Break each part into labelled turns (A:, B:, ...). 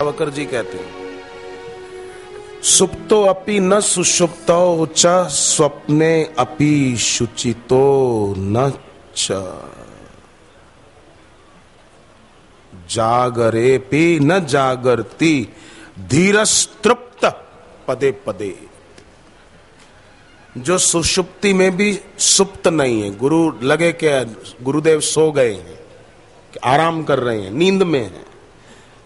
A: सावरकर जी कहते हैं, सुप्तो अपि न सुषुप्तो च स्वप्ने अपि शुचितो न च जागरेपि न जागर्ति धीरस्तृप्त पदे पदे। जो सुषुप्ति में भी सुप्त नहीं है, गुरु लगे कि गुरुदेव सो गए हैं, आराम कर रहे हैं, नींद में हैं,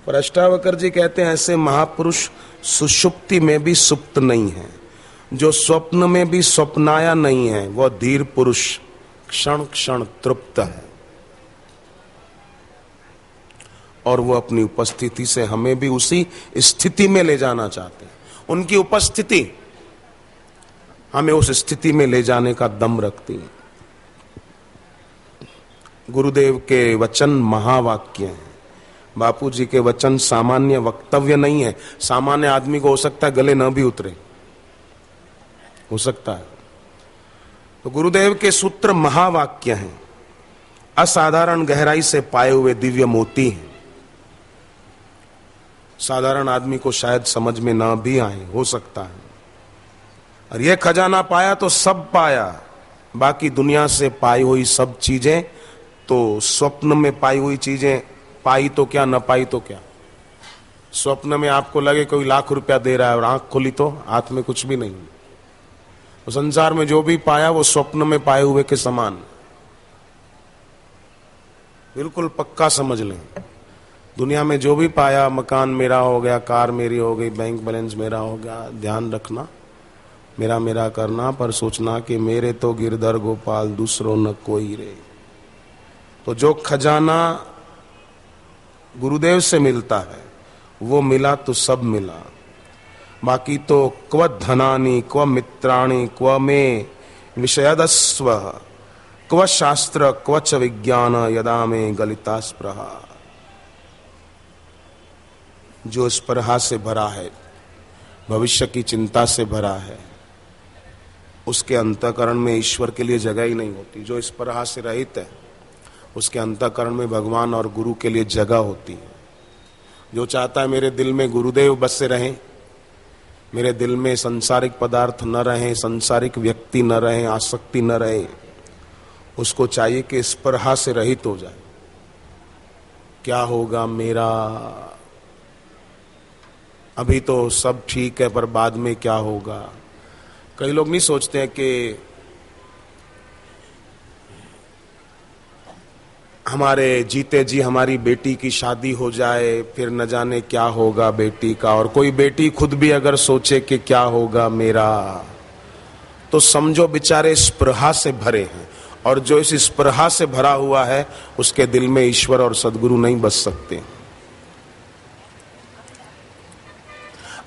A: पर अष्टावकर जी कहते हैं ऐसे महापुरुष सुषुप्ति में भी सुप्त नहीं है। जो स्वप्न में भी स्वप्नाया नहीं है, वह धीर पुरुष क्षण क्षण तृप्त है। और वो अपनी उपस्थिति से हमें भी उसी स्थिति में ले जाना चाहते हैं। उनकी उपस्थिति हमें उस स्थिति में ले जाने का दम रखती है। गुरुदेव के वचन महावाक्य हैं। बापू जी के वचन सामान्य वक्तव्य नहीं है। सामान्य आदमी को हो सकता है गले न भी उतरे, हो सकता है। तो गुरुदेव के सूत्र महावाक्य हैं, असाधारण गहराई से पाए हुए दिव्य मोती हैं। साधारण आदमी को शायद समझ में न भी आए, हो सकता है। और यह खजाना पाया तो सब पाया, बाकी दुनिया से पाई हुई सब चीजें तो स्वप्न में पाई हुई चीजें, पाई तो क्या न पाई तो क्या। स्वप्न में आपको लगे कोई लाख रुपया दे रहा है और आंख खोली तो हाथ में कुछ भी नहीं। तो संसार में जो भी पाया वो स्वप्न में पाए हुए के समान, बिल्कुल पक्का समझ लें। दुनिया में जो भी पाया, मकान मेरा हो गया, कार मेरी हो गई, बैंक बैलेंस मेरा हो गया, ध्यान रखना मेरा मेरा करना, पर सोचना कि मेरे तो गिरधर गोपाल दूसरों न कोई रे। तो जो खजाना गुरुदेव से मिलता है वो मिला तो सब मिला। बाकी तो क्व धनानि क्व मित्राणि क्व मे विषयदस्व क्व शास्त्र क्व च विज्ञान यदा में गलिता स्पृहा। जो स्पृहा से भरा है, भविष्य की चिंता से भरा है, उसके अंतःकरण में ईश्वर के लिए जगह ही नहीं होती। जो स्पृहा से रहित है उसके अंतःकरण में भगवान और गुरु के लिए जगह होती है। जो चाहता है मेरे दिल में गुरुदेव बसे रहें, मेरे दिल में संसारिक पदार्थ न रहें, संसारिक व्यक्ति न रहें, आसक्ति न रहे, उसको चाहिए कि स्पृहा से रहित हो जाए। क्या होगा मेरा, अभी तो सब ठीक है पर बाद में क्या होगा। कई लोग नहीं सोचते हैं कि हमारे जीते जी हमारी बेटी की शादी हो जाए, फिर न जाने क्या होगा बेटी का। और कोई बेटी खुद भी अगर सोचे कि क्या होगा मेरा, तो समझो बेचारे स्पृहा से भरे हैं। और जो इस स्पृहा से भरा हुआ है उसके दिल में ईश्वर और सद्गुरु नहीं बस सकते।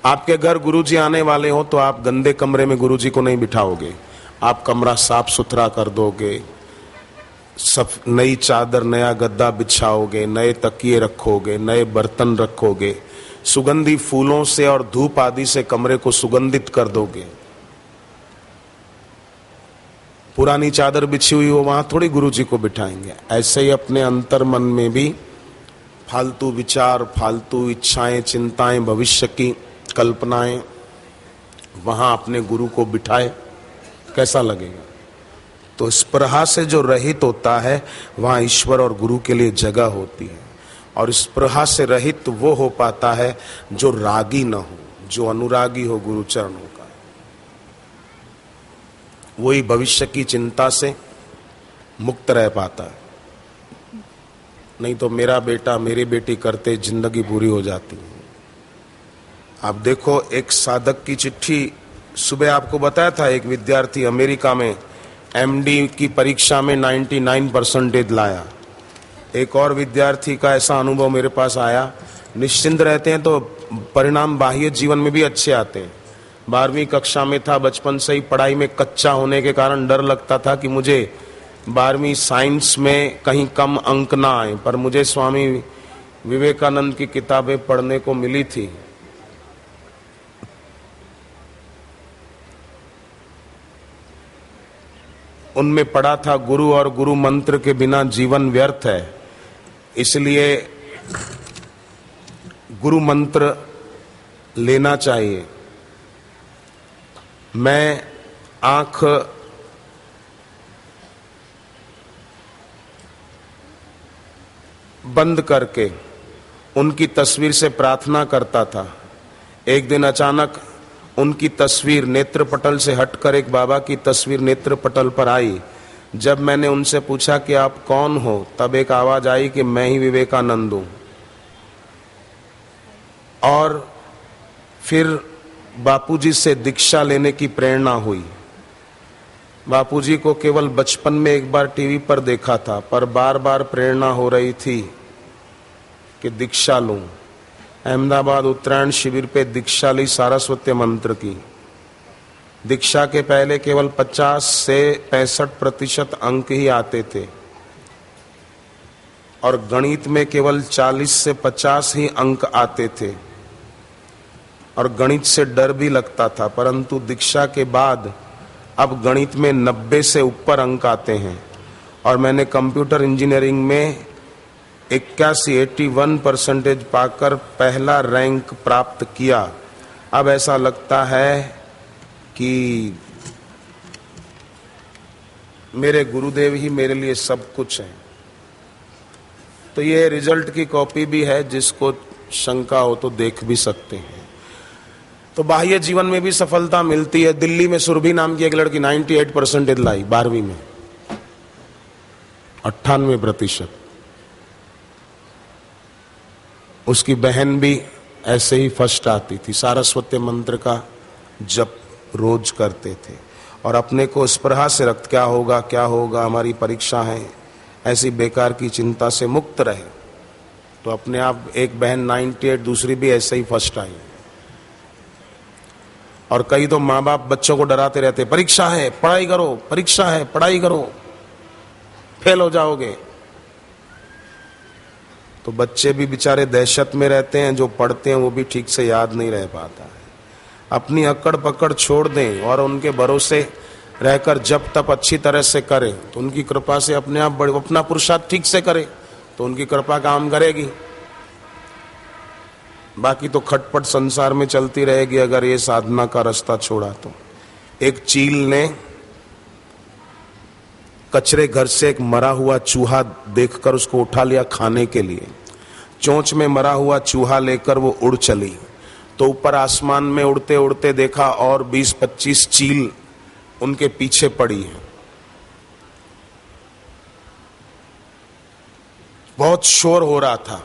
A: आपके घर गुरुजी आने वाले हो तो आप गंदे कमरे में गुरुजी को नहीं बिठाओगे। आप कमरा साफ सुथरा कर दोगे, सब नई चादर नया गद्दा बिछाओगे, नए तकिए रखोगे, नए बर्तन रखोगे, सुगंधी फूलों से और धूप आदि से कमरे को सुगंधित कर दोगे। पुरानी चादर बिछी हुई हो वहां थोड़ी गुरुजी को बिठाएंगे। ऐसे ही अपने अंतर मन में भी फालतू विचार, फालतू इच्छाएं, चिंताएं, भविष्य की कल्पनाएं, वहां अपने गुरु को बिठाए, कैसा लगेगा। तो स्पृहा से जो रहित होता है वहां ईश्वर और गुरु के लिए जगह होती है। और स्पृहा से रहित वो हो पाता है जो रागी न हो, जो अनुरागी हो गुरु चरणों का। वही भविष्य की चिंता से मुक्त रह पाता है। नहीं तो मेरा बेटा मेरी बेटी करते जिंदगी पूरी हो जाती है। आप देखो, एक साधक की चिट्ठी, सुबह आपको बताया था एक विद्यार्थी अमेरिका में एमडी की परीक्षा में 99% लाया। एक और विद्यार्थी का ऐसा अनुभव मेरे पास आया। निश्चिंत रहते हैं तो परिणाम बाह्य जीवन में भी अच्छे आते हैं। 12वीं कक्षा में था, बचपन से ही पढ़ाई में कच्चा होने के कारण डर लगता था कि मुझे 12वीं साइंस में कहीं कम अंक ना आए, पर मुझे स्वामी विवेकानंद की किताबें पढ़ने को मिली थी। उनमें पढ़ा था गुरु और गुरु मंत्र के बिना जीवन व्यर्थ है। इसलिए गुरु मंत्र लेना चाहिए। मैं आंख बंद करके उनकी तस्वीर से प्रार्थना करता था। एक दिन अचानक उनकी तस्वीर नेत्रपटल से हटकर एक बाबा की तस्वीर नेत्रपटल पर आई। जब मैंने उनसे पूछा कि आप कौन हो, तब एक आवाज आई कि मैं ही विवेकानंद हूं। और फिर बापूजी से दीक्षा लेने की प्रेरणा हुई। बापूजी को केवल बचपन में एक बार टीवी पर देखा था, पर बार बार प्रेरणा हो रही थी कि दीक्षा लूं। अहमदाबाद उत्तरायण शिविर पे दीक्षा ली सारस्वत मंत्र की। दीक्षा के पहले केवल 50 से 65% अंक ही आते थे और गणित में केवल 40 से 50 ही अंक आते थे और गणित से डर भी लगता था। परंतु दीक्षा के बाद अब गणित में 90 से ऊपर अंक आते हैं और मैंने कंप्यूटर इंजीनियरिंग में 81% पाकर पहला रैंक प्राप्त किया। अब ऐसा लगता है कि मेरे गुरुदेव ही मेरे लिए सब कुछ है। तो ये रिजल्ट की कॉपी भी है, जिसको शंका हो तो देख भी सकते हैं। तो बाह्य जीवन में भी सफलता मिलती है। दिल्ली में सुरभि नाम की एक लड़की 98% लाई 12वीं में, 98%। उसकी बहन भी ऐसे ही फर्स्ट आती थी। सारस्वत मंत्र का जप रोज करते थे और अपने को स्पृहा से रक्त क्या होगा हमारी परीक्षा है, ऐसी बेकार की चिंता से मुक्त रहे। तो अपने आप एक बहन 98, दूसरी भी ऐसे ही फर्स्ट आई। और कई तो माँ बाप बच्चों को डराते रहते, परीक्षा है पढ़ाई करो, परीक्षा है पढ़ाई करो, फेल हो जाओगे। तो बच्चे भी बेचारे दहशत में रहते हैं, जो पढ़ते हैं वो भी ठीक से याद नहीं रह पाता है। अपनी अकड़ पकड़ छोड़ दें और उनके भरोसे रहकर जब तक अच्छी तरह से करें तो उनकी कृपा से अपने आप अपना पुरुषार्थ ठीक से करें तो उनकी कृपा काम करेगी। बाकी तो खटपट संसार में चलती रहेगी अगर ये साधना का रास्ता छोड़ा तो। एक चील ने कचरे घर से एक मरा हुआ चूहा देखकर उसको उठा लिया खाने के लिए। चोंच में मरा हुआ चूहा लेकर वो उड़ चली। तो ऊपर आसमान में उड़ते उड़ते देखा और 20-25 चील उनके पीछे पड़ी है। बहुत शोर हो रहा था।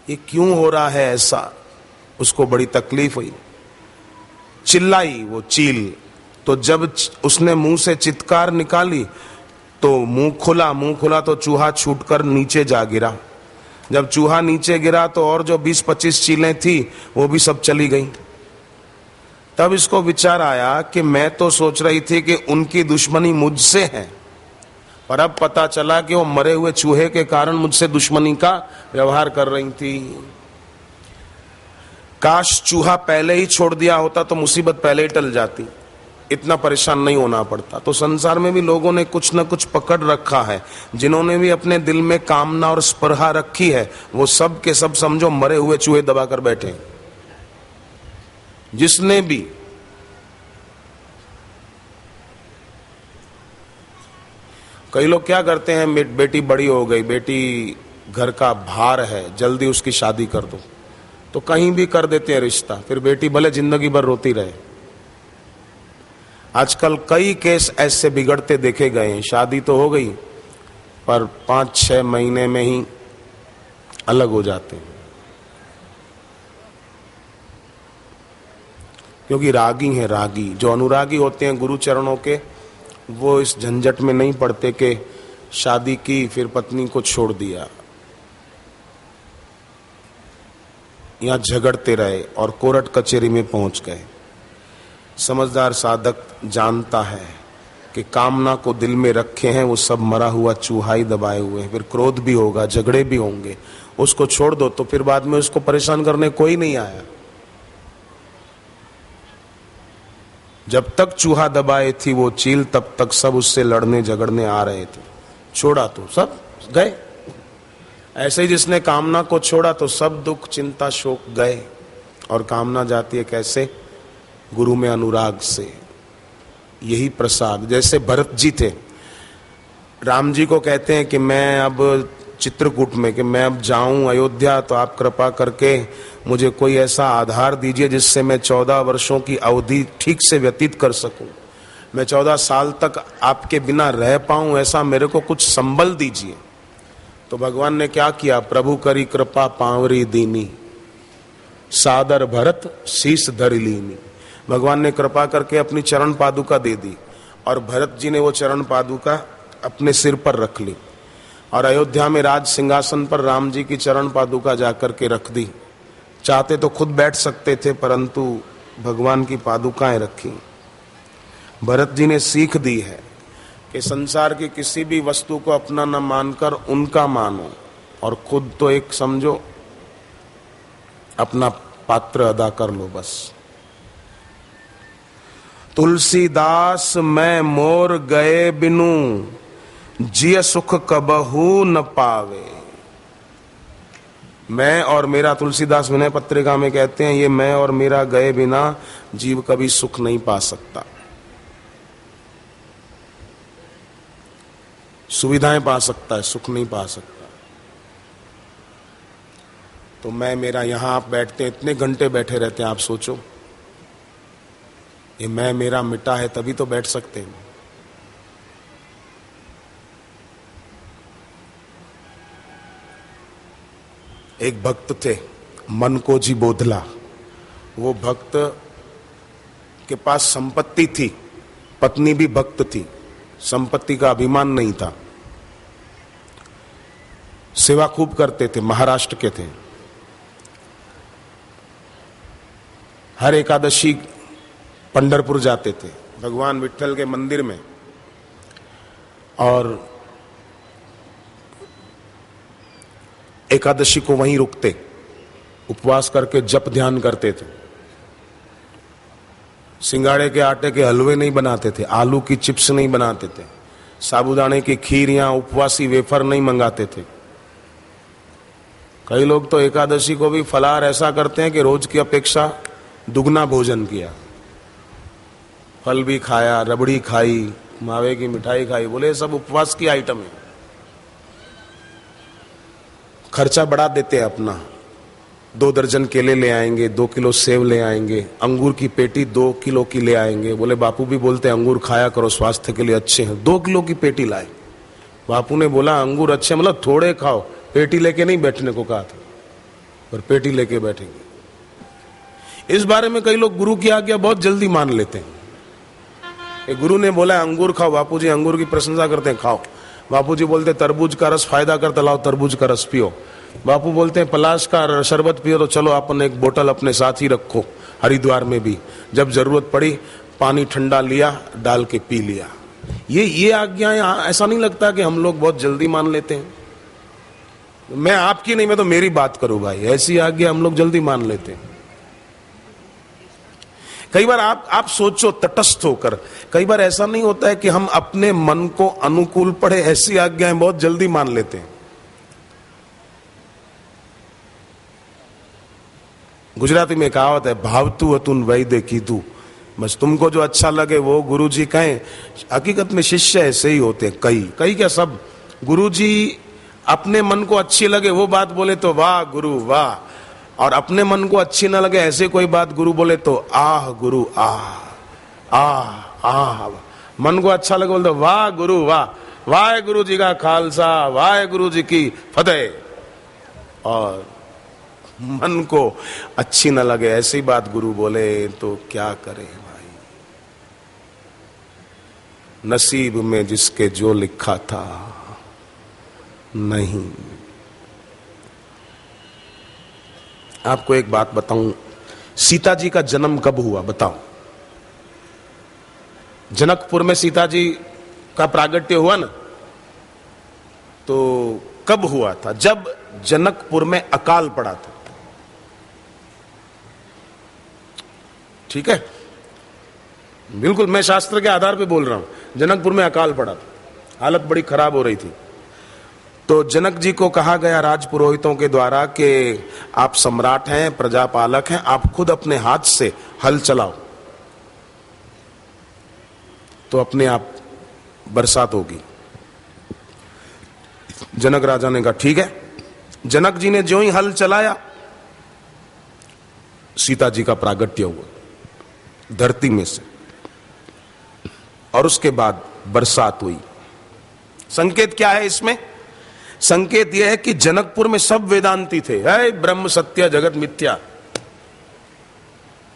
A: ये क्यों हो रहा है ऐसा, उसको बड़ी तकलीफ हुई। चिल्लाई वो चील। तो जब उसने मुंह से चित्कार निकाली तो मुंह खुला तो चूहा छूटकर नीचे जा गिरा। जब चूहा नीचे गिरा तो और जो 20-25 चीलें थी वो भी सब चली गई। तब इसको विचार आया कि मैं तो सोच रही थी कि उनकी दुश्मनी मुझसे है, पर अब पता चला कि वो मरे हुए चूहे के कारण मुझसे दुश्मनी का व्यवहार कर रही थी। काश चूहा पहले ही छोड़ दिया होता तो मुसीबत पहले ही टल जाती, इतना परेशान नहीं होना पड़ता। तो संसार में भी लोगों ने कुछ न कुछ पकड़ रखा है। जिन्होंने भी अपने दिल में कामना और स्पृहा रखी है वो सब के सब समझो मरे हुए चूहे दबाकर बैठे। जिसने भी कई लोग क्या करते हैं, बेटी बड़ी हो गई, बेटी घर का भार है, जल्दी उसकी शादी कर दो, तो कहीं भी कर देते हैं रिश्ता, फिर बेटी भले जिंदगी भर रोती रहे। आजकल कई केस ऐसे बिगड़ते देखे गए हैं। शादी तो हो गई पर 5-6 महीने में ही अलग हो जाते हैं, क्योंकि रागी हैं। रागी जो अनुरागी होते हैं गुरु चरणों के, वो इस झंझट में नहीं पड़ते कि शादी की फिर पत्नी को छोड़ दिया, यहां झगड़ते रहे और कोर्ट कचहरी में पहुंच गए। समझदार साधक जानता है कि कामना को दिल में रखे हैं वो सब मरा हुआ चूहा ही दबाए हुए हैं। फिर क्रोध भी होगा, झगड़े भी होंगे, उसको छोड़ दो तो फिर बाद में उसको परेशान करने कोई नहीं आया। जब तक चूहा दबाए थी वो चील, तब तक सब उससे लड़ने झगड़ने आ रहे थे। छोड़ा तो सब गए। ऐसे ही जिसने कामना को छोड़ा तो सब दुख चिंता शोक गए, और कामना जाती है कैसे? गुरु में अनुराग से। यही प्रसाद। जैसे भरत जी थे, राम जी को कहते हैं कि मैं अब चित्रकूट में, कि मैं अब जाऊं अयोध्या, तो आप कृपा करके मुझे कोई ऐसा आधार दीजिए जिससे मैं 14 वर्षों की अवधि ठीक से व्यतीत कर सकूं, मैं 14 साल तक आपके बिना रह पाऊं, ऐसा मेरे को कुछ संबल दीजिए। तो भगवान ने क्या किया? प्रभु करी कृपा पांवरी दीनी, सादर भरत शीस धरि लीनी। भगवान ने कृपा करके अपनी चरण पादुका दे दी, और भरत जी ने वो चरण पादुका अपने सिर पर रख ली, और अयोध्या में राज सिंहासन पर राम जी की चरण पादुका जाकर के रख दी। चाहते तो खुद बैठ सकते थे, परंतु भगवान की पादुकाएं रखी। भरत जी ने सीख दी है कि संसार की किसी भी वस्तु को अपना न मानकर उनका मानो, और खुद तो एक समझो अपना पात्र अदा कर लो बस। तुलसीदास मैं मोर गए बिनु, जिय सुख कबहू न पावे। मैं और मेरा, तुलसीदास विनय पत्रिका में कहते हैं, ये मैं और मेरा गए बिना जीव कभी सुख नहीं पा सकता। सुविधाएं पा सकता है, सुख नहीं पा सकता। तो मैं मेरा, यहां आप बैठते हैं, इतने घंटे बैठे रहते हैं, आप सोचो, ये मैं मेरा मिटा है तभी तो बैठ सकते हैं। एक भक्त थे मन को जी बोधला। वो भक्त के पास संपत्ति थी, पत्नी भी भक्त थी, संपत्ति का अभिमान नहीं था, सेवा खूब करते थे, महाराष्ट्र के थे। हर एकादशी पंढरपुर जाते थे भगवान विट्ठल के मंदिर में, और एकादशी को वहीं रुकते, उपवास करके जप ध्यान करते थे। सिंगाड़े के आटे के हलवे नहीं बनाते थे, आलू की चिप्स नहीं बनाते थे, साबूदाने की खीर या उपवासी वेफर नहीं मंगाते थे। कई लोग तो एकादशी को भी फलाहार ऐसा करते हैं कि रोज की अपेक्षा दुगना भोजन किया, फल भी खाया, रबड़ी खाई, मावे की मिठाई खाई, बोले सब उपवास की आइटम है। खर्चा बढ़ा देते हैं अपना, 2 दर्जन केले ले आएंगे, 2 किलो सेब ले आएंगे, अंगूर की पेटी 2 किलो की ले आएंगे। बोले बापू भी बोलते हैं अंगूर खाया करो, स्वास्थ्य के लिए अच्छे हैं। 2 किलो की पेटी लाए। बापू ने बोला अंगूर अच्छे, मतलब थोड़े खाओ, पेटी लेके नहीं बैठने को कहा था, पर पेटी लेके बैठेंगे। इस बारे में कई लोग गुरु की आज्ञा बहुत जल्दी मान लेते हैं। गुरु ने बोला अंगूर खाओ, बापूजी अंगूर की प्रशंसा करते हैं, खाओ। बापूजी बोलते तरबूज का रस फायदा करता, लाओ तरबूज का रस पियो। बापू बोलते हैं पलाश का शरबत पियो, तो चलो अपन एक बोतल अपने साथ ही रखो। हरिद्वार में भी जब जरूरत पड़ी पानी ठंडा लिया, डाल के पी लिया। ये आज्ञाएं ऐसा नहीं लगता कि हम लोग बहुत जल्दी मान लेते हैं। मैं आपकी नहीं, मैं तो मेरी बात करूं भाई, ऐसी आज्ञा हम लोग जल्दी मान लेते हैं। कई बार आप सोचो तटस्थ होकर, कई बार ऐसा नहीं होता है कि हम अपने मन को अनुकूल पड़े ऐसी आज्ञाएं बहुत जल्दी मान लेते हैं। गुजराती में कहावत है, भावतु अतुन वैदे कीधु, बस तुमको जो अच्छा लगे वो गुरुजी कहें। हकीकत में शिष्य ऐसे ही होते हैं, कई क्या सब। गुरुजी अपने मन को अच्छी लगे वो बात बोले तो वाह गुरु वाह, और अपने मन को अच्छी ना लगे ऐसे कोई बात गुरु बोले तो आह गुरु आह आह आह। मन को अच्छा लगे बोलते वाह गुरु वाह, वाह गुरु जी का खालसा, वाह गुरु जी की फतेह। और मन को अच्छी ना लगे ऐसी बात गुरु बोले तो क्या करे भाई। नसीब में जिसके जो लिखा था नहीं। आपको एक बात बताऊं, सीता जी का जन्म कब हुआ बताओ? जनकपुर में सीता जी का प्रागट्य हुआ ना, तो कब हुआ था? जब जनकपुर में अकाल पड़ा था। ठीक है, बिल्कुल मैं शास्त्र के आधार पे बोल रहा हूं। जनकपुर में अकाल पड़ा था, हालत बड़ी खराब हो रही थी। तो जनक जी को कहा गया राज पुरोहितों के द्वारा कि आप सम्राट हैं, प्रजापालक हैं, आप खुद अपने हाथ से हल चलाओ तो अपने आप बरसात होगी। जनक राजा ने कहा ठीक है। जनक जी ने ज्यों ही हल चलाया, सीता जी का प्रागट्य हुआ धरती में से, और उसके बाद बरसात हुई। संकेत क्या है इसमें? संकेत यह है कि जनकपुर में सब वेदांती थे। है ब्रह्म सत्य जगत मिथ्या।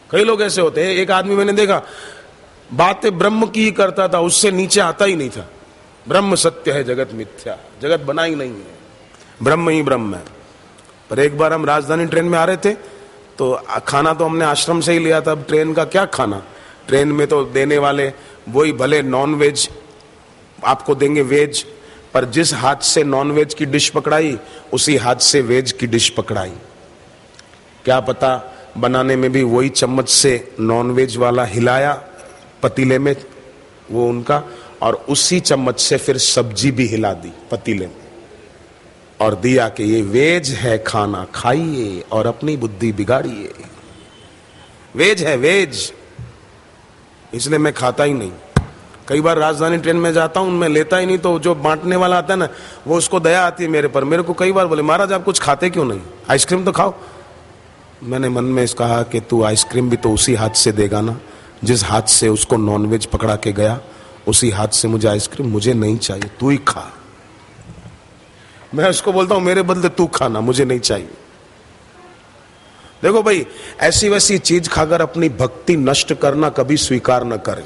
A: कई लोग ऐसे होते हैं, एक आदमी मैंने देखा बातें ब्रह्म की ही करता था, उससे नीचे आता ही नहीं था। ब्रह्म सत्य है जगत मिथ्या, जगत बना ही नहीं है, ब्रह्म ही ब्रह्म है। पर एक बार हम राजधानी ट्रेन में आ रहे थे तो खाना तो हमने आश्रम से ही लिया था। अब ट्रेन का क्या खाना, ट्रेन में तो देने वाले वही भले नॉन वेज आपको देंगे वेज, पर जिस हाथ से नॉन वेज की डिश पकड़ाई उसी हाथ से वेज की डिश पकड़ाई। क्या पता बनाने में भी वही चम्मच से नॉन वेज वाला हिलाया पतीले में वो उनका, और उसी चम्मच से फिर सब्जी भी हिला दी पतीले में और दिया कि ये वेज है, खाना खाइए और अपनी बुद्धि बिगाड़िए। वेज है वेज, इसलिए मैं खाता ही नहीं। कई बार राजधानी ट्रेन में जाता हूं, मैं लेता ही नहीं, तो जो बांटने वाला आता है ना, वो उसको दया आती है मेरे पर। मेरे को कई बार बोले महाराज आप कुछ खाते क्यों नहीं, आइसक्रीम तो खाओ। मैंने मन में कहा कि तू आइसक्रीम भी तो उसी हाथ से देगा ना जिस हाथ से उसको नॉनवेज पकड़ा के गया, उसी हाथ से मुझे आइसक्रीम, मुझे नहीं चाहिए, तू ही खा। मैं उसको बोलता हूं मेरे बदले तू खाना, मुझे नहीं चाहिए। देखो भाई, ऐसी वैसी चीज खाकर अपनी भक्ति नष्ट करना कभी स्वीकार न करें।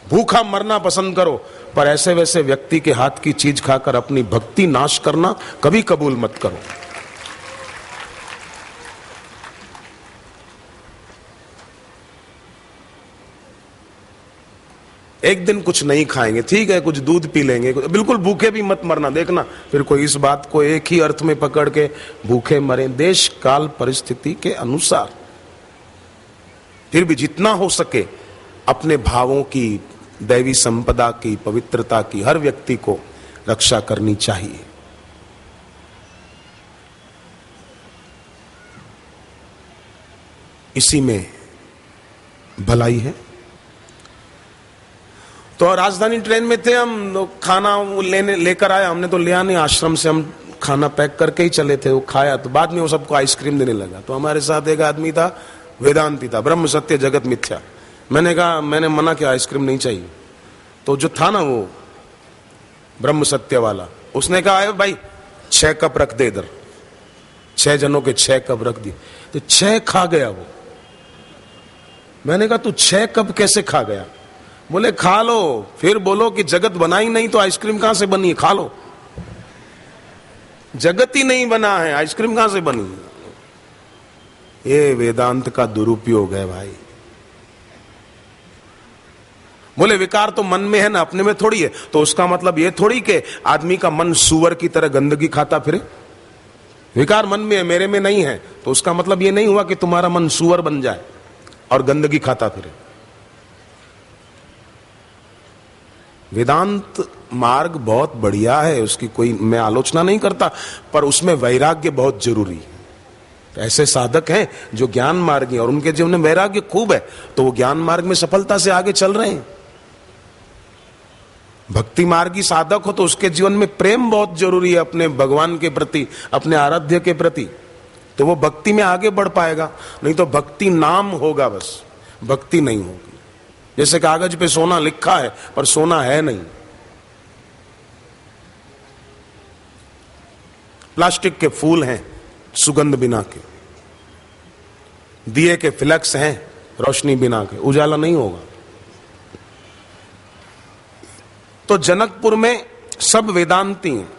A: भूखा मरना पसंद करो, पर ऐसे वैसे व्यक्ति के हाथ की चीज खाकर अपनी भक्ति नाश करना कभी कबूल मत करो। एक दिन कुछ नहीं खाएंगे, ठीक है, कुछ दूध पी लेंगे, बिल्कुल भूखे भी मत मरना। देखना फिर कोई इस बात को एक ही अर्थ में पकड़ के भूखे मरे, देश काल परिस्थिति के अनुसार। फिर भी जितना हो सके अपने भावों की, दैवी संपदा की, पवित्रता की हर व्यक्ति को रक्षा करनी चाहिए। इसी में भलाई है। तो राजधानी ट्रेन में थे हम, खाना लेकर आया, हमने तो लिया नहीं, आश्रम से हम खाना पैक करके ही चले थे। वो खाया तो बाद में वो सबको आइसक्रीम देने लगा। तो हमारे साथ एक आदमी था, वेदांती था, ब्रह्म सत्य जगत मिथ्या। मैंने कहा, मैंने मना किया आइसक्रीम नहीं चाहिए। तो जो था ना वो ब्रह्म सत्य वाला, उसने कहा भाई 6 कप रख दे इधर। 6 जनों के 6 कप रख दिए, तो 6 खा गया वो। मैंने कहा तू 6 कप कैसे खा गया? बोले खा लो, फिर बोलो कि जगत बना ही नहीं तो आइसक्रीम कहां से बनी है, खा लो। जगत ही नहीं बना है, आइसक्रीम कहां से बनी है? ये वेदांत का दुरुपयोग है भाई। बोले विकार तो मन में है ना, अपने में थोड़ी है। तो उसका मतलब ये थोड़ी कि आदमी का मन सूअर की तरह गंदगी खाता फिरे। विकार मन में है, मेरे में नहीं है, तो उसका मतलब ये नहीं हुआ कि तुम्हारा मन सूअर बन जाए और गंदगी खाता फिरे। वेदांत मार्ग बहुत बढ़िया है, उसकी कोई मैं आलोचना नहीं करता, पर उसमें वैराग्य बहुत जरूरी है। तो ऐसे साधक हैं जो ज्ञान मार्गी हैं और उनके जीवन में वैराग्य खूब है, तो वो ज्ञान मार्ग में सफलता से आगे चल रहे हैं। भक्ति मार्गी साधक हो तो उसके जीवन में प्रेम बहुत जरूरी है अपने भगवान के प्रति, अपने आराध्य के प्रति, तो वो भक्ति में आगे बढ़ पाएगा। नहीं तो भक्ति नाम होगा, बस भक्ति नहीं होगी। जैसे कागज पे सोना लिखा है पर सोना है नहीं। प्लास्टिक के फूल हैं सुगंध बिना के, दिए के फ्लैक्स हैं रोशनी बिना के, उजाला नहीं होगा। तो जनकपुर में सब वेदांती हैं।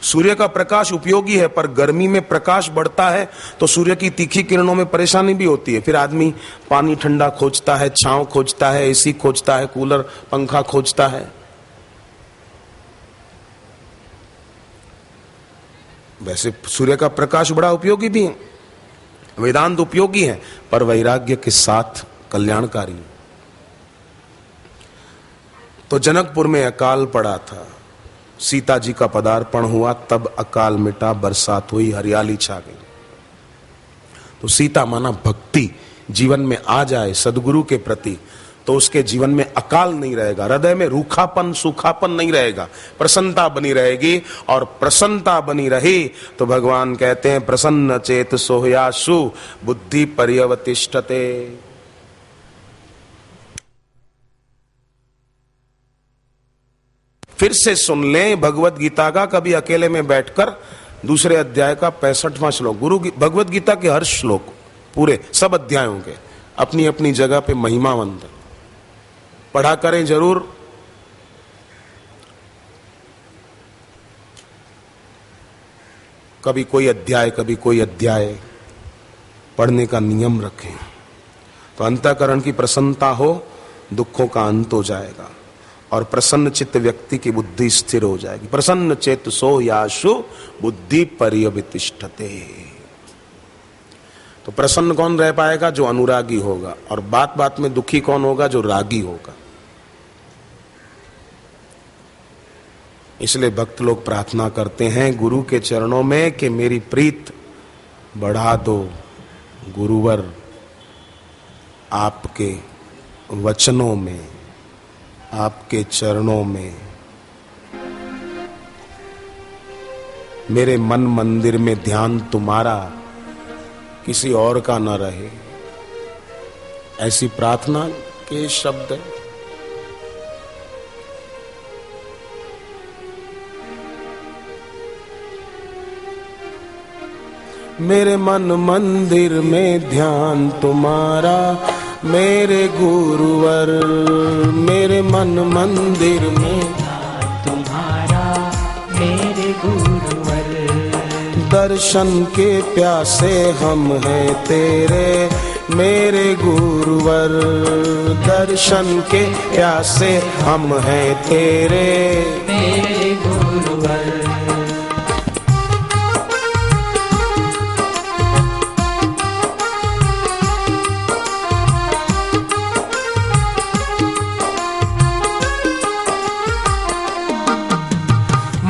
A: सूर्य का प्रकाश उपयोगी है, पर गर्मी में प्रकाश बढ़ता है तो सूर्य की तीखी किरणों में परेशानी भी होती है। फिर आदमी पानी ठंडा खोजता है, छांव खोजता है, एसी खोजता है, कूलर पंखा खोजता है। वैसे सूर्य का प्रकाश बड़ा उपयोगी भी है, वेदांत उपयोगी है, पर वैराग्य के साथ कल्याणकारी। तो जनकपुर में अकाल पड़ा था, सीता जी का पदार्पण हुआ, तब अकाल मिटा, बरसात हुई, हरियाली छा गई। तो सीता माना भक्ति जीवन में आ जाए सदगुरु के प्रति, तो उसके जीवन में अकाल नहीं रहेगा, हृदय में रूखापन सूखापन नहीं रहेगा, प्रसन्नता बनी रहेगी। और प्रसन्नता बनी रही तो भगवान कहते हैं प्रसन्न चेत सोहयासु बुद्धि पर्यवतिष्ठते। फिर से सुन लें भगवत गीता का, कभी अकेले में बैठकर दूसरे अध्याय का 65वां श्लोक। भगवत गीता के हर श्लोक पूरे सब अध्यायों के अपनी अपनी जगह पे महिमावंत है, पढ़ा करें जरूर। कभी कोई अध्याय कभी कोई अध्याय पढ़ने का नियम रखें, तो अंतःकरण की प्रसन्नता हो, दुखों का अंत हो जाएगा और प्रसन्न चित्त व्यक्ति की बुद्धि स्थिर हो जाएगी। प्रसन्न चेत सो याशु बुद्धि पर्यवतिष्ठते। तो प्रसन्न कौन रह पाएगा? जो अनुरागी होगा। और बात बात में दुखी कौन होगा? जो रागी होगा। इसलिए भक्त लोग प्रार्थना करते हैं गुरु के चरणों में कि मेरी प्रीत बढ़ा दो गुरुवर, आपके वचनों में, आपके चरणों में। मेरे मन मंदिर में ध्यान तुम्हारा, किसी और का न रहे। ऐसी प्रार्थना के शब्द है। मेरे मन मंदिर में ध्यान तुम्हारा मेरे गुरुवर, मेरे मन मंदिर में
B: तुम्हारा मेरे गुरुवर।
A: दर्शन के प्यासे हम हैं तेरे मेरे गुरुवर, दर्शन के प्यासे हम हैं तेरे
B: मेरे गुरुवर।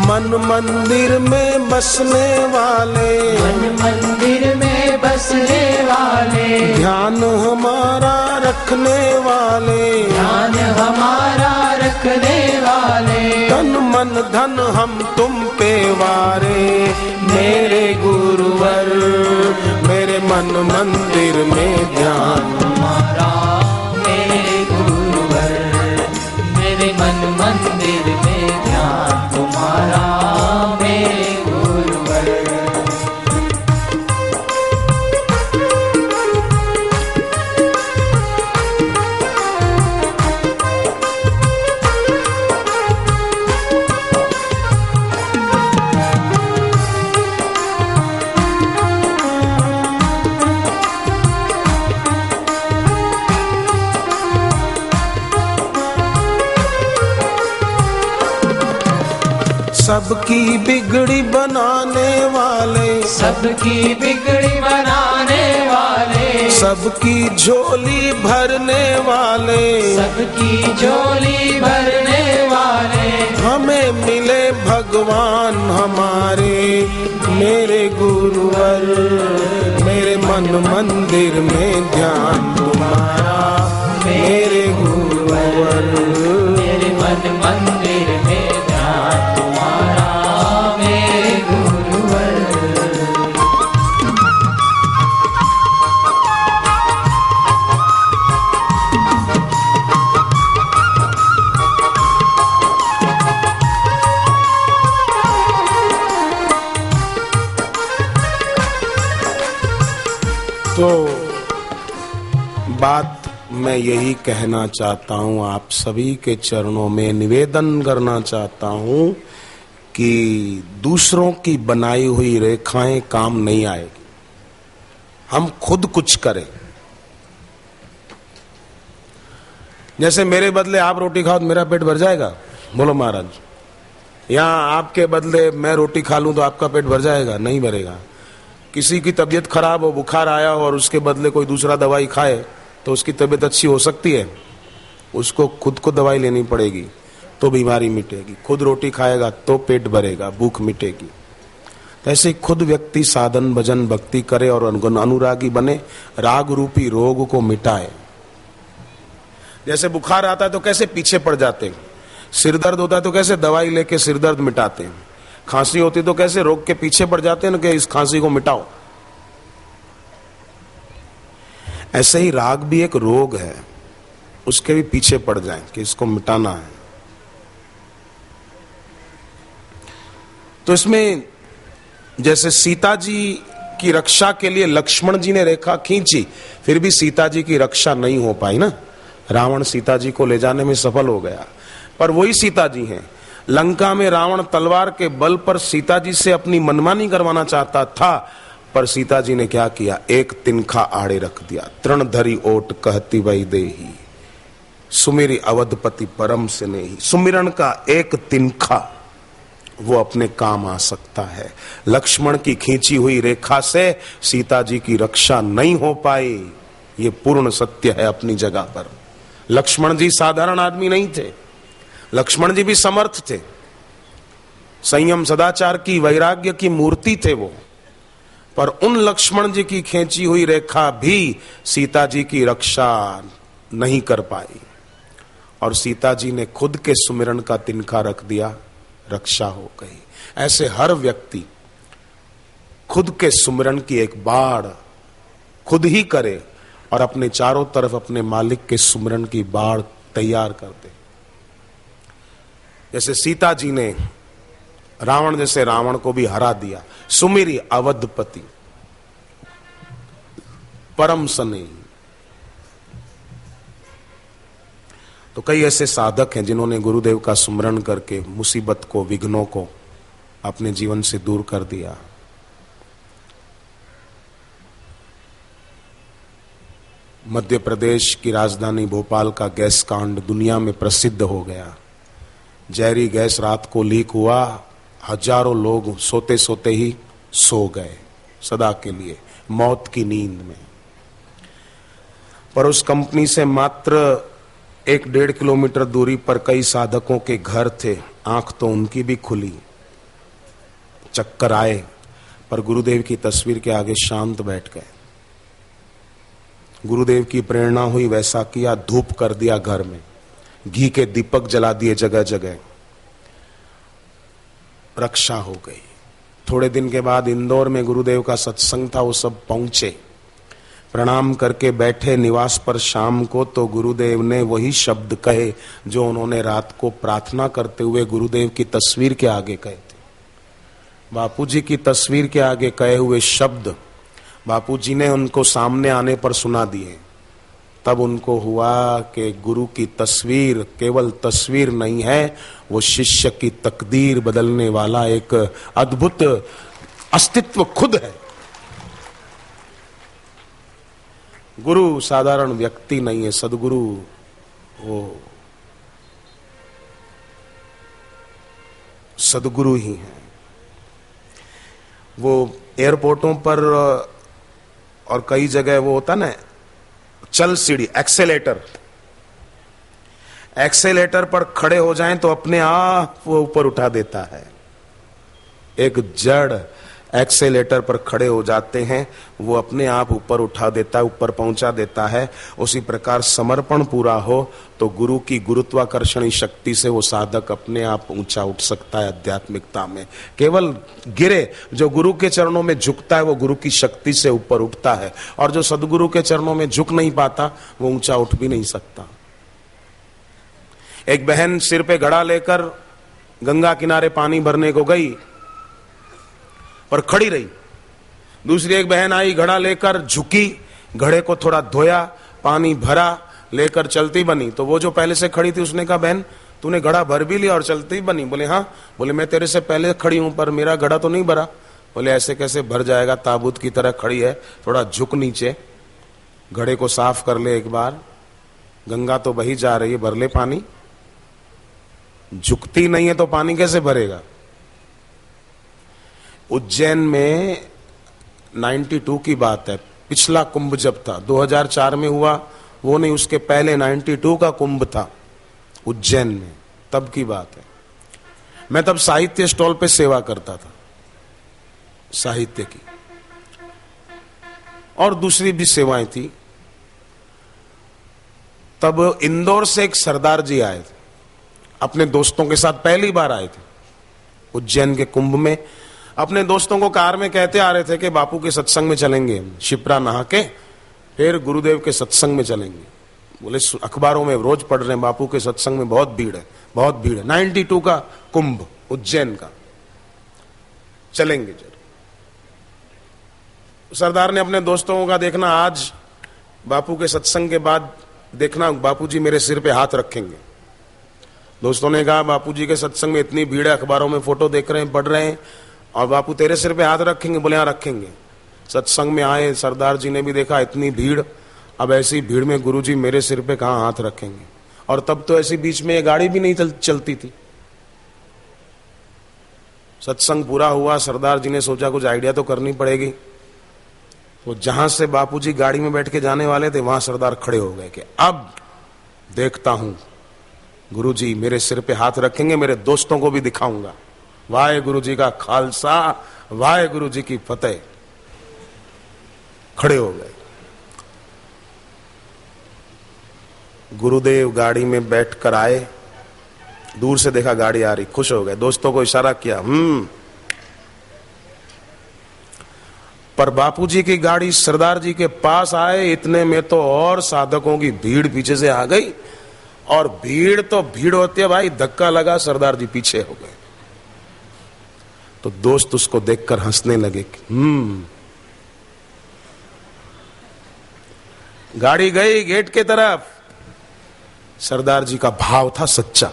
A: मन मंदिर में बसने वाले,
B: मन मंदिर में बसने वाले,
A: ध्यान हमारा रखने वाले,
B: ध्यान हमारा रखने वाले।
A: तन मन धन हम तुम पे वारे मेरे गुरुवर, मेरे मन मंदिर में ध्यान
B: तुम्हारा मेरे गुरुवर, मेरे मन मंदिर में ध्यान तुम्हारा मेरे गुरुवर।
A: सबकी बिगड़ी बनाने वाले,
B: सबकी बिगड़ी बनाने वाले,
A: सबकी झोली भरने वाले,
B: सबकी झोली भरने वाले।
A: हमें मिले भगवान हमारे मेरे गुरुवर, मेरे मन मंदिर में ध्यान तुम्हारा मेरे गुरुवर,
B: मेरे मन मंदिर में ध्यान तुम्हारा मेरे गुरुवर।
A: तो बात मैं यही कहना चाहता हूं, आप सभी के चरणों में निवेदन करना चाहता हूं कि दूसरों की बनाई हुई रेखाएं काम नहीं आएगी, हम खुद कुछ करें। जैसे मेरे बदले आप रोटी खाओ तो मेरा पेट भर जाएगा, बोलो महाराज। या आपके बदले मैं रोटी खा लूं तो आपका पेट भर जाएगा? नहीं भरेगा। किसी की तबीयत खराब हो, बुखार आया हो और उसके बदले कोई दूसरा दवाई खाए तो उसकी तबीयत अच्छी हो सकती है? उसको खुद को दवाई लेनी पड़ेगी। तो बीमारी मिटेगी, खुद रोटी खाएगा तो पेट भरेगा, भूख मिटेगी। तो ऐसे खुद व्यक्ति साधन भजन भक्ति करे और अनुरागी बने, राग रूपी रोग को मिटाए। जैसे बुखार आता है तो कैसे पीछे पड़ जाते हैं, सिर दर्द होता है तो कैसे दवाई लेके सिर दर्द मिटाते हैं, खांसी होती तो कैसे रोग के पीछे पड़ जाते हैं ना कि इस खांसी को मिटाओ। ऐसे ही राग भी एक रोग है, उसके भी पीछे पड़ जाएं कि इसको मिटाना है। तो इसमें जैसे सीता जी की रक्षा के लिए लक्ष्मण जी ने रेखा खींची, फिर भी सीता जी की रक्षा नहीं हो पाई ना। रावण सीता जी को ले जाने में सफल हो गया, पर वही सीता जी हैं। लंका में रावण तलवार के बल पर सीता जी से अपनी मनमानी करवाना चाहता था, पर सीता जी ने क्या किया, एक तिनखा आड़े रख दिया। तृण धरी ओट कहती वही देही, सुमेरी अवधपति परम स्नेही। सुमिरन का एक तिनखा वो अपने काम आ सकता है। लक्ष्मण की खींची हुई रेखा से सीता जी की रक्षा नहीं हो पाई, ये पूर्ण सत्य है अपनी जगह पर। लक्ष्मण जी साधारण आदमी नहीं थे, लक्ष्मण जी भी समर्थ थे, संयम सदाचार की वैराग्य की मूर्ति थे वो, पर उन लक्ष्मण जी की खींची हुई रेखा भी सीता जी की रक्षा नहीं कर पाई, और सीता जी ने खुद के सुमिरन का तिनका रख दिया, रक्षा हो गई। ऐसे हर व्यक्ति खुद के सुमिरन की एक बाढ़ खुद ही करे और अपने चारों तरफ अपने मालिक के सुमिरन की बाढ़ तैयार कर दे। जैसे सीता जी ने रावण जैसे रावण को भी हरा दिया, सुमिरी अवधपति परम स्नेही। तो कई ऐसे साधक हैं जिन्होंने गुरुदेव का सुमिरन करके मुसीबत को, विघ्नों को अपने जीवन से दूर कर दिया। मध्य प्रदेश की राजधानी भोपाल का गैस कांड दुनिया में प्रसिद्ध हो गया। जहरी गैस रात को लीक हुआ, हजारों लोग सोते सोते ही सो गए सदा के लिए, मौत की नींद में। पर उस कंपनी से मात्र 1-1.5 किलोमीटर दूरी पर कई साधकों के घर थे। आंख तो उनकी भी खुली, चक्कर आए, पर गुरुदेव की तस्वीर के आगे शांत बैठ गए। गुरुदेव की प्रेरणा हुई, वैसा किया। धूप कर दिया घर में, घी के दीपक जला दिए जगह जगह, रक्षा हो गई। थोड़े दिन के बाद इंदौर में गुरुदेव का सत्संग था, वो सब पहुंचे, प्रणाम करके बैठे निवास पर शाम को, तो गुरुदेव ने वही शब्द कहे जो उन्होंने रात को प्रार्थना करते हुए गुरुदेव की तस्वीर के आगे कहे थे। बापूजी की तस्वीर के आगे कहे हुए शब्द बापूजी ने उनको सामने आने पर सुना दिए। तब उनको हुआ कि गुरु की तस्वीर केवल तस्वीर नहीं है, वो शिष्य की तकदीर बदलने वाला एक अद्भुत अस्तित्व खुद है। गुरु साधारण व्यक्ति नहीं है, सदगुरु वो सदगुरु ही है। वो एयरपोर्टों पर और कई जगह वो होता ना, चल सीढ़ी, एक्सेलेटर पर खड़े हो जाएं तो अपने आप वो ऊपर उठा देता है। एक जड़ एक्सेलेटर पर खड़े हो जाते हैं, वो अपने आप ऊपर उठा देता है, ऊपर पहुंचा देता है। उसी प्रकार समर्पण पूरा हो तो गुरु की गुरुत्वाकर्षणी शक्ति से वो साधक अपने आप ऊंचा उठ सकता है आध्यात्मिकता में। केवल गिरे, जो गुरु के चरणों में झुकता है वो गुरु की शक्ति से ऊपर उठता है, और जो सदगुरु के चरणों में झुक नहीं पाता वो ऊंचा उठ भी नहीं सकता। एक बहन सिर पे घड़ा लेकर गंगा किनारे पानी भरने को गई पर खड़ी रही। दूसरी एक बहन आई, घड़ा लेकर झुकी, घड़े को थोड़ा धोया, पानी भरा, लेकर चलती बनी। तो वो जो पहले से खड़ी थी उसने कहा, बहन तूने घड़ा भर भी लिया और चलती बनी? बोले हाँ। बोले मैं तेरे से पहले खड़ी हूं पर मेरा घड़ा तो नहीं भरा। बोले ऐसे कैसे भर जाएगा, ताबूत की तरह खड़ी है, थोड़ा झुक नीचे, घड़े को साफ कर ले एक बार, गंगा तो बही जा रही है, भर ले पानी। झुकती नहीं है तो पानी कैसे भरेगा। उज्जैन में 92 की बात है, पिछला कुंभ जब था, 2004 में हुआ वो नहीं, उसके पहले 92 का कुंभ था उज्जैन में, तब की बात है। मैं तब साहित्य स्टॉल पे सेवा करता था, साहित्य की, और दूसरी भी सेवाएं थी। तब इंदौर से एक सरदार जी आए थे, अपने दोस्तों के साथ पहली बार आए थे उज्जैन के कुंभ में। अपने दोस्तों को कार में कहते आ रहे थे कि बापू के सत्संग में चलेंगे, शिप्रा नहा के फिर गुरुदेव के सत्संग में चलेंगे। बोले अखबारों में रोज पढ़ रहे हैं बापू के सत्संग में बहुत भीड़ है, बहुत भीड़ है। 92 का कुंभ उज्जैन का, चलेंगे जरूर। सरदार ने अपने दोस्तों का देखना, आज बापू के सत्संग के बाद देखना बापू जी मेरे सिर पे हाथ रखेंगे। दोस्तों ने कहा बापू जी के सत्संग में इतनी भीड़ है, अखबारों में फोटो देख रहे हैं, पढ़ रहे हैं, और बापू तेरे सिर पे हाथ रखेंगे? बोले हाँ रखेंगे। सत्संग में आए, सरदार जी ने भी देखा इतनी भीड़, अब ऐसी भीड़ में गुरुजी मेरे सिर पे कहां हाथ रखेंगे। और तब तो ऐसी बीच में ये गाड़ी भी नहीं चलती थी। सत्संग पूरा हुआ, सरदार जी ने सोचा कुछ आइडिया तो करनी पड़ेगी। तो जहां से बापूजी गाड़ी में बैठ के जाने वाले थे वहां सरदार खड़े हो गए कि अब देखता हूं गुरुजी मेरे सिर पे हाथ रखेंगे, मेरे दोस्तों को भी दिखाऊंगा। वाहे गुरुजी का खालसा, वाहे गुरुजी की फतेह। खड़े हो गए। गुरुदेव गाड़ी में बैठकर आए, दूर से देखा गाड़ी आ रही, खुश हो गए, दोस्तों को इशारा किया पर बापूजी की गाड़ी सरदार जी के पास आए, इतने में तो और साधकों की भीड़ पीछे से आ गई। और भीड़ तो भीड़ होती है भाई, धक्का लगा, सरदार जी पीछे हो गए। तो दोस्त उसको देखकर हंसने लगे। गाड़ी गई गेट के तरफ। सरदार जी का भाव था सच्चा।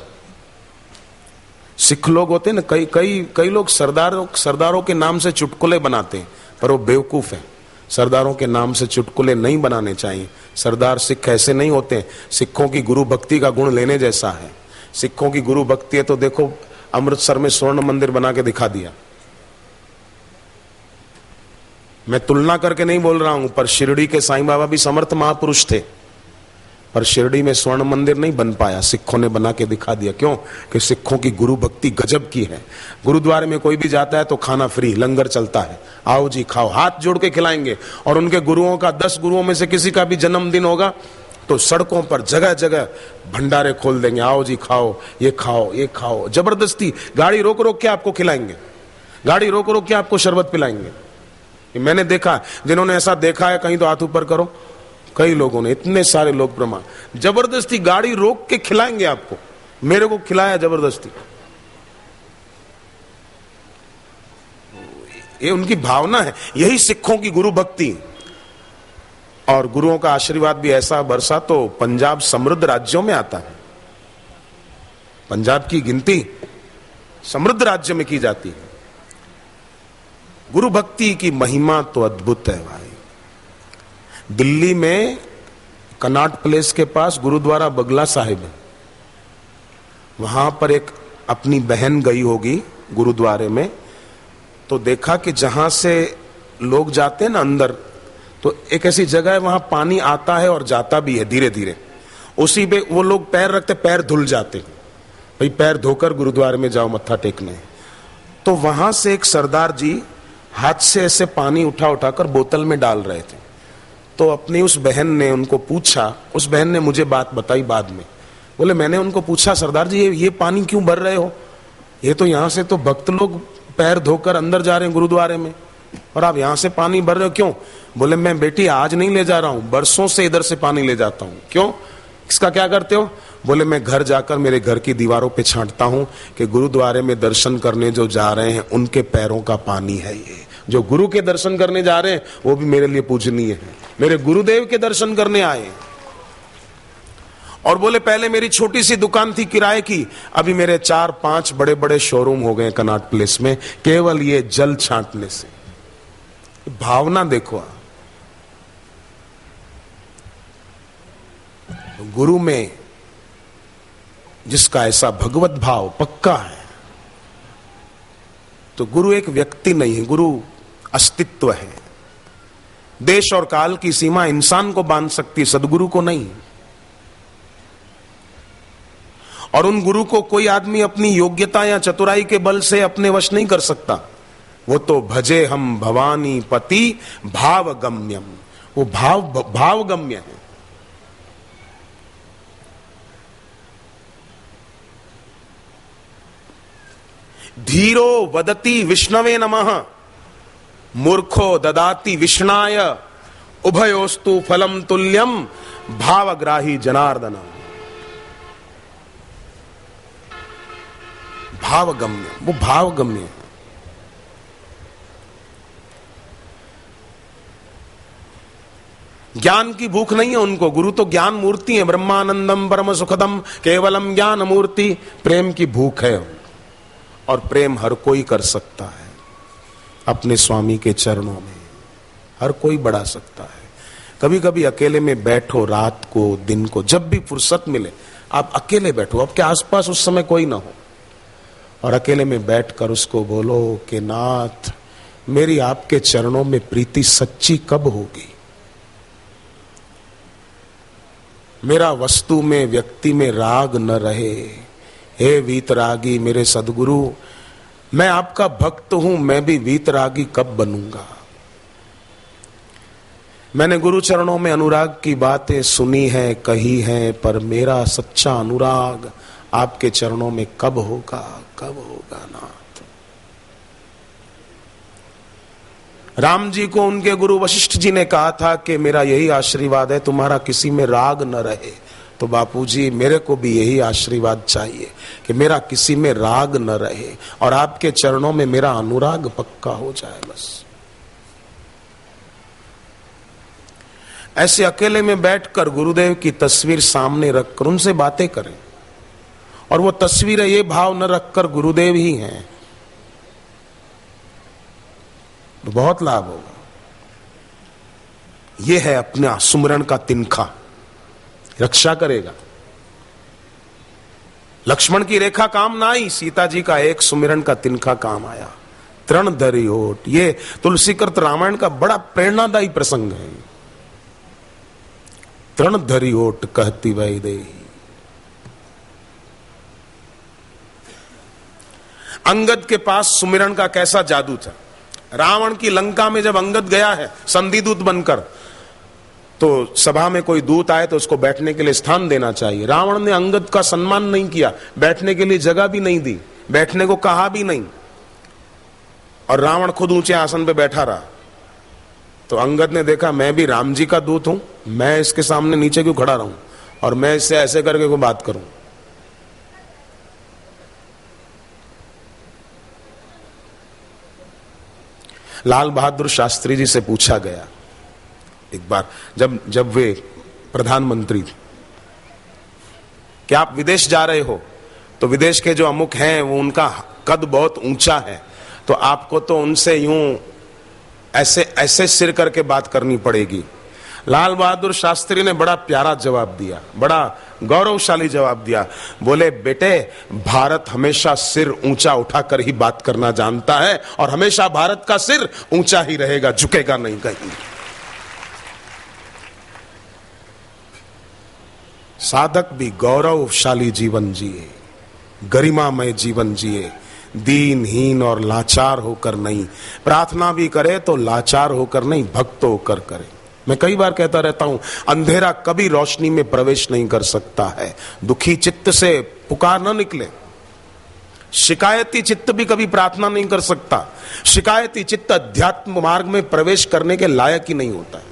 A: सिख लोग होते ना, कई लोग सरदारों के नाम से चुटकुले बनाते हैं, पर वो बेवकूफ है। सरदारों के नाम से चुटकुले नहीं बनाने चाहिए। सरदार सिख ऐसे नहीं होते। सिखों की गुरु भक्ति का गुण लेने जैसा है। सिखों की गुरु भक्ति है तो देखो अमृतसर में स्वर्ण मंदिर बना के दिखा दिया। मैं तुलना करके नहीं बोल रहा हूं, पर शिरडी के साईं बाबा भी समर्थ महापुरुष थे, पर शिरडी में स्वर्ण मंदिर नहीं बन पाया, सिखों ने बना के दिखा दिया। क्यों? कि सिखों की गुरु भक्ति गजब की है। गुरुद्वारे में कोई भी जाता है तो खाना फ्री, लंगर चलता है, आओ जी खाओ, हाथ जोड़ के खिलाएंगे। और उनके गुरुओं का 10 गुरुओं में से किसी का भी जन्मदिन होगा तो सड़कों पर जगह जगह भंडारे खोल देंगे, आओ जी खाओ, ये खाओ, ये खाओ। जबरदस्ती गाड़ी रोक रोक के आपको खिलाएंगे, गाड़ी रोक रोक के आपको शरबत पिलाएंगे। मैंने देखा, जिन्होंने ऐसा देखा है कहीं तो हाथ ऊपर करो। कई लोगों ने, इतने सारे लोग प्रमाण, जबरदस्ती गाड़ी रोक के खिलाएंगे आपको। मेरे को खिलाया जबरदस्ती। ये उनकी भावना है, यही सिखों की गुरु भक्ति। और गुरुओं का आशीर्वाद भी ऐसा बरसा तो पंजाब समृद्ध राज्यों में आता है। पंजाब की गिनती समृद्ध राज्य में की जाती है। गुरु भक्ति की महिमा तो अद्भुत है भाई। दिल्ली में कनाट प्लेस के पास गुरुद्वारा बगला साहिब है। वहां पर एक अपनी बहन गई होगी गुरुद्वारे में, तो देखा कि जहां से लोग जाते हैं ना अंदर, तो एक ऐसी जगह है वहां पानी आता है और जाता भी है धीरे धीरे। उसी पे वो लोग पैर रखते, पैर धुल जाते। भाई पैर धोकर गुरुद्वारे में जाओ मत्था टेकने। तो वहां से एक सरदार जी हाथ से ऐसे पानी उठा उठाकर बोतल में डाल रहे थे। तो अपनी उस बहन ने उनको पूछा, उस बहन ने मुझे बात बताई बाद में। बोले मैंने उनको पूछा सरदार जी ये पानी क्यों भर रहे हो? ये तो यहाँ से तो भक्त लोग पैर धोकर अंदर जा रहे हैं गुरुद्वारे में, और आप यहाँ से पानी भर रहे हो, क्यों? बोले मैं बेटी आज नहीं ले जा रहा हूँ, बरसों से इधर से पानी ले जाता हूँ। क्यों? इसका क्या करते हो? बोले मैं घर जाकर मेरे घर की दीवारों पे छांटता हूँ कि गुरुद्वारे में दर्शन करने जो जा रहे हैं उनके पैरों का पानी है ये। जो गुरु के दर्शन करने जा रहे हैं वो भी मेरे लिए पूजनीय है, मेरे गुरुदेव के दर्शन करने आए। और बोले पहले मेरी छोटी सी दुकान थी किराए की, अभी मेरे 4-5 बड़े बड़े शोरूम हो गए कनाट प्लेस में, केवल ये जल छांटने से। भावना देखो, गुरु में जिसका ऐसा भगवत भाव पक्का है, तो गुरु एक व्यक्ति नहीं है, गुरु अस्तित्व है। देश और काल की सीमा इंसान को बांध सकती है, सदगुरु को नहीं। और उन गुरु को कोई आदमी अपनी योग्यता या चतुराई के बल से अपने वश नहीं कर सकता। वो तो भजे हम भवानी पति भावगम्यम, वो भावगम्य है। धीरो वदति विष्णवे नमः, मूर्खो ददाति विष्णाय, उभयोस्तु फलम तुल्यम भावग्राही जनार्दन। भावगम्य, वो भावगम्य है। ज्ञान की भूख नहीं है उनको, गुरु तो ज्ञान मूर्ति है, ब्रह्मानंदम परम सुखदम केवलम ज्ञान मूर्ति। प्रेम की भूख है और प्रेम हर कोई कर सकता है अपने स्वामी के चरणों में, हर कोई बढ़ा सकता है। कभी कभी अकेले में बैठो, रात को दिन को जब भी फुर्सत मिले आप अकेले बैठो, आपके आसपास उस समय कोई ना हो, और अकेले में बैठकर उसको बोलो कि नाथ मेरी आपके चरणों में प्रीति सच्ची कब होगी, मेरा वस्तु में व्यक्ति में राग न रहे। हे वीतरागी मेरे सदगुरु, मैं आपका भक्त हूं, मैं भी वीतरागी कब बनूंगा। मैंने गुरु चरणों में अनुराग की बातें सुनी है, कही है, पर मेरा सच्चा अनुराग आपके चरणों में कब होगा, कब होगा नाथ। राम जी को उनके गुरु वशिष्ठ जी ने कहा था कि मेरा यही आशीर्वाद है, तुम्हारा किसी में राग न रहे। तो बापूजी मेरे को भी यही आशीर्वाद चाहिए कि मेरा किसी में राग न रहे और आपके चरणों में मेरा अनुराग पक्का हो जाए बस। ऐसे अकेले में बैठकर गुरुदेव की तस्वीर सामने रखकर उनसे बातें करें, और वो तस्वीरें ये भाव न रखकर गुरुदेव ही हैं, तो बहुत लाभ होगा। ये है अपना सुमरण का तिनखा, रक्षा करेगा। लक्ष्मण की रेखा काम ना आई, सीता जी का एक सुमिरन का तिनखा काम आया। तृण धरी ओट, ये तुलसीकृत रामायण का बड़ा प्रेरणादायी प्रसंग है। तृण धरी ओट कहती वही देही। अंगद के पास सुमिरन का कैसा जादू था। रावण की लंका में जब अंगद गया है संधिदूत बनकर, तो सभा में कोई दूत आए तो उसको बैठने के लिए स्थान देना चाहिए। रावण ने अंगद का सम्मान नहीं किया, बैठने के लिए जगह भी नहीं दी, बैठने को कहा भी नहीं, और रावण खुद ऊंचे आसन पे बैठा रहा। तो अंगद ने देखा मैं भी राम जी का दूत हूं, मैं इसके सामने नीचे क्यों खड़ा रहूं और मैं इससे ऐसे करके कोई बात करूं। लाल बहादुर शास्त्री जी से पूछा गया एक बार, जब वे प्रधानमंत्री थे, कि आप विदेश जा रहे हो तो विदेश के जो अमुक हैं वो उनका कद बहुत ऊंचा है, तो आपको तो उनसे यूं ऐसे ऐसे सिर करके बात करनी पड़ेगी। लाल बहादुर शास्त्री ने बड़ा प्यारा जवाब दिया, बड़ा गौरवशाली जवाब दिया। बोले बेटे, भारत हमेशा सिर ऊंचा उठाकर ही बात करना जानता है और हमेशा भारत का सिर ऊंचा ही रहेगा, झुकेगा नहीं कहीं। साधक भी गौरवशाली जीवन जिए, गरिमामय जीवन जिए, दीनहीन और लाचार होकर नहीं। प्रार्थना भी करे तो लाचार होकर नहीं, भक्त होकर करे। मैं कई बार कहता रहता हूं, अंधेरा कभी रोशनी में प्रवेश नहीं कर सकता है। दुखी चित्त से पुकार न निकले। शिकायती चित्त भी कभी प्रार्थना नहीं कर सकता। शिकायती चित्त अध्यात्म मार्ग में प्रवेश करने के लायक ही नहीं होता है।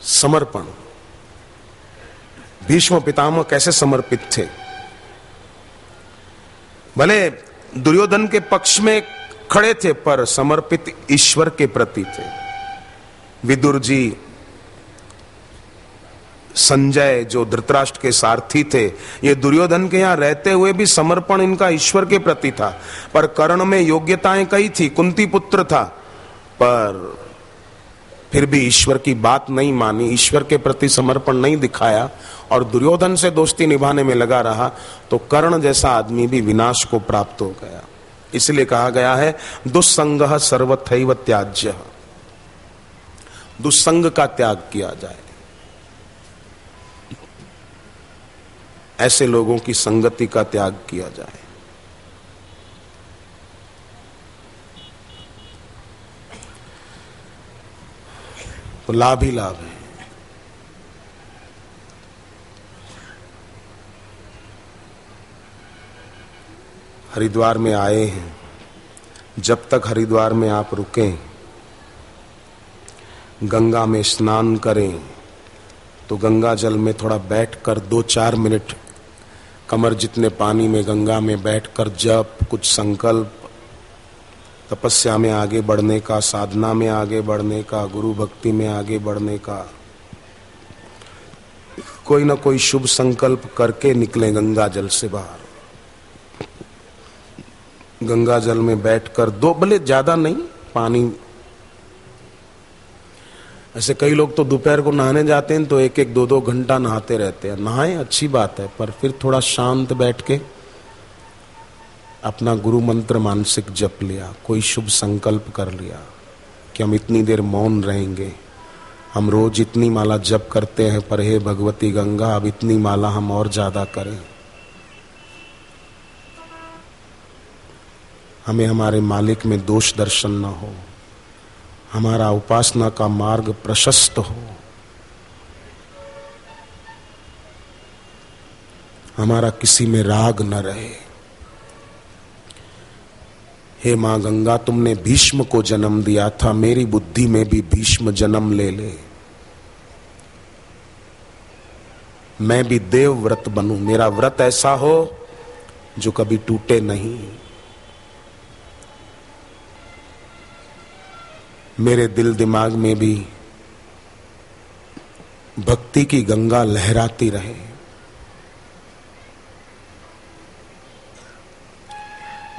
A: समर्पण, भीष्म पितामह कैसे समर्पित थे। भले दुर्योधन के पक्ष में खड़े थे पर समर्पित ईश्वर के प्रति थे। विदुर जी, संजय जो धृतराष्ट्र के सारथी थे, ये दुर्योधन के यहां रहते हुए भी समर्पण इनका ईश्वर के प्रति था। पर कर्ण में योग्यताएं कई थी, कुंती पुत्र था, पर फिर भी ईश्वर की बात नहीं मानी, ईश्वर के प्रति समर्पण नहीं दिखाया और दुर्योधन से दोस्ती निभाने में लगा रहा, तो कर्ण जैसा आदमी भी विनाश को प्राप्त हो गया। इसलिए कहा गया है दुस्संगः सर्वथैव त्याज्यः, दुस्संग का त्याग किया जाए। ऐसे लोगों की संगति का त्याग किया जाए। तो लाभ ही लाभ है। हरिद्वार में आए हैं, जब तक हरिद्वार में आप रुकें, गंगा में स्नान करें, तो गंगा जल में थोड़ा बैठकर 2-4 मिनट कमर जितने पानी में गंगा में बैठकर जप, कुछ संकल्प, तपस्या में आगे बढ़ने का, साधना में आगे बढ़ने का, गुरु भक्ति में आगे बढ़ने का, कोई ना कोई शुभ संकल्प करके निकले गंगा जल से बाहर। गंगा जल में बैठकर भले ज्यादा नहीं पानी, ऐसे कई लोग तो दोपहर को नहाने जाते हैं तो 1-1, 2-2 घंटा नहाते रहते हैं। नहाएं, अच्छी बात है, पर फिर थोड़ा शांत बैठ के अपना गुरु मंत्र मानसिक जप लिया, कोई शुभ संकल्प कर लिया कि हम इतनी देर मौन रहेंगे, हम रोज इतनी माला जप करते हैं, पर हे भगवती गंगा अब इतनी माला हम और ज्यादा करें, हमें हमारे मालिक में दोष दर्शन न हो, हमारा उपासना का मार्ग प्रशस्त हो, हमारा किसी में राग न रहे। हे मां गंगा, तुमने भीष्म को जन्म दिया था, मेरी बुद्धि में भी भीष्म जन्म ले ले, मैं भी देव व्रत बनूं, मेरा व्रत ऐसा हो जो कभी टूटे नहीं, मेरे दिल दिमाग में भी भक्ति की गंगा लहराती रहे।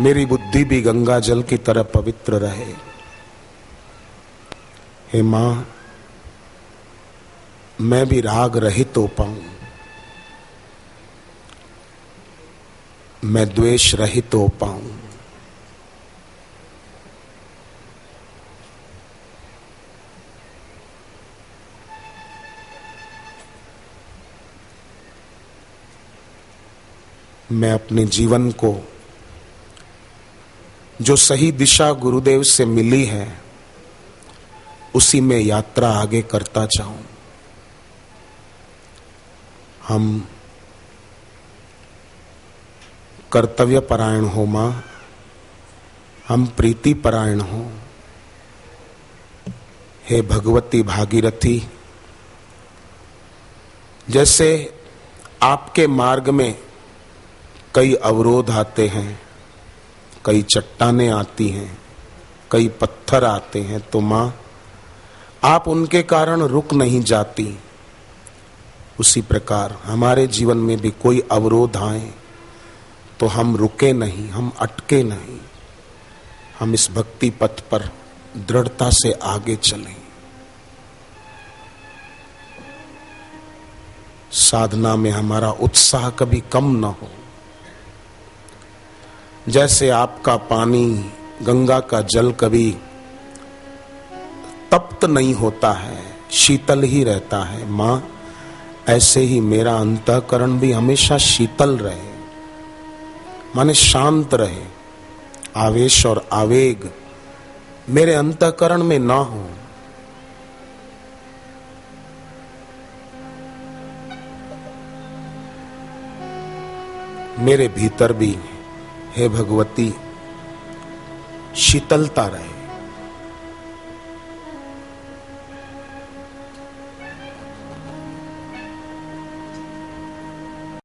A: मेरी बुद्धि भी गंगा जल की तरह पवित्र रहे। हे मां, मैं भी राग रहित हो पाऊं, मैं द्वेष रहित हो पाऊं, मैं अपने जीवन को जो सही दिशा गुरुदेव से मिली है उसी में यात्रा आगे करता जाऊं। हम कर्तव्य परायण हो मां, हम प्रीति परायण हो। हे भगवती भागीरथी, जैसे आपके मार्ग में कई अवरोध आते हैं, कई चट्टानें आती हैं, कई पत्थर आते हैं, तो मां आप उनके कारण रुक नहीं जाती। उसी प्रकार हमारे जीवन में भी कोई अवरोध आए तो हम रुके नहीं, हम अटके नहीं, हम इस भक्ति पथ पर दृढ़ता से आगे चलें। साधना में हमारा उत्साह कभी कम न हो। जैसे आपका पानी, गंगा का जल कभी तप्त नहीं होता है, शीतल ही रहता है, मां ऐसे ही मेरा अंतःकरण भी हमेशा शीतल रहे, माने शांत रहे, आवेश और आवेग मेरे अंतःकरण में ना हो। मेरे भीतर भी हे भगवती शीतलता रहे।